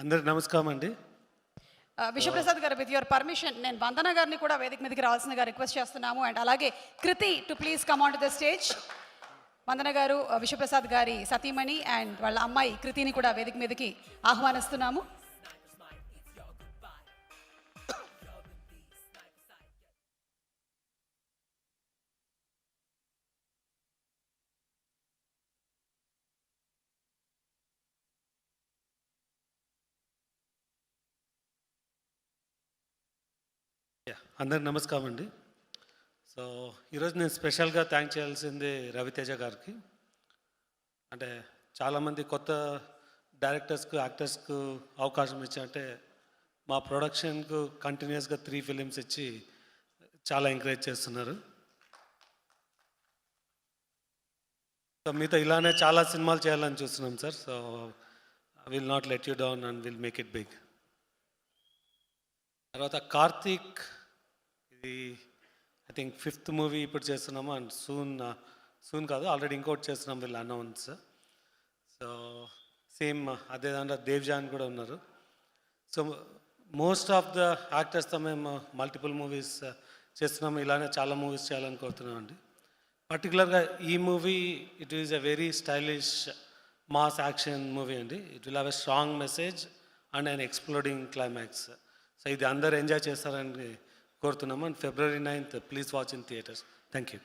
అందరికి నమస్కారం అండి. విశ్వప్రసాద్ గారు, విత్ యువర్ పర్మిషన్ నేను వందన గారిని కూడా వేదిక మీదకి రావాల్సిందిగా రిక్వెస్ట్ చేస్తున్నాము. అండ్ అలాగే Kriti too please come on to the stage. Vandana garu Vishwaprasad గారి సతీమణి అండ్ వాళ్ళ అమ్మాయి కృతిని కూడా వేదిక మీదకి ఆహ్వానిస్తున్నాము. అందరికి నమస్కారం అండి. సో ఈరోజు నేను స్పెషల్గా థ్యాంక్ చేయాల్సింది రవితేజ గారికి. అంటే చాలామంది కొత్త డైరెక్టర్స్కు యాక్టర్స్కు అవకాశం ఇచ్చారంటే మా ప్రొడక్షన్కు కంటిన్యూస్గా 3 ఫిలిమ్స్ ఇచ్చి చాలా ఎంకరేజ్ చేస్తున్నారు. సో మీతో ఇలానే చాలా సినిమాలు చేయాలని చూస్తున్నాం sir. So will not let you down and will make it big. తర్వాత కార్తీక్, ఇది ఐ థింక్ 5th మూవీ ఇప్పుడు చేస్తున్నాము. అండ్ సూన్ కాదు, ఆల్రెడీ ఇంకోటి చేస్తున్నాం, వీళ్ళు అనౌన్స్. సో సేమ్ అదే దాంట్లో దేవ్జాన్ కూడా ఉన్నారు. సో మోస్ట్ ఆఫ్ ద యాక్టర్స్తో మేము మల్టిపుల్ మూవీస్ చేస్తున్నాము. ఇలానే చాలా మూవీస్ చేయాలని కోరుతున్నాం అండి. పర్టికులర్గా ఈ movie it is a very stylish mass action movie అండి. It will have a strong message and an exploding climax. So ఇది అందరు ఎంజాయ్ చేస్తారని కోరుతున్నాము. And February 9th please watch in theatres. Thank you.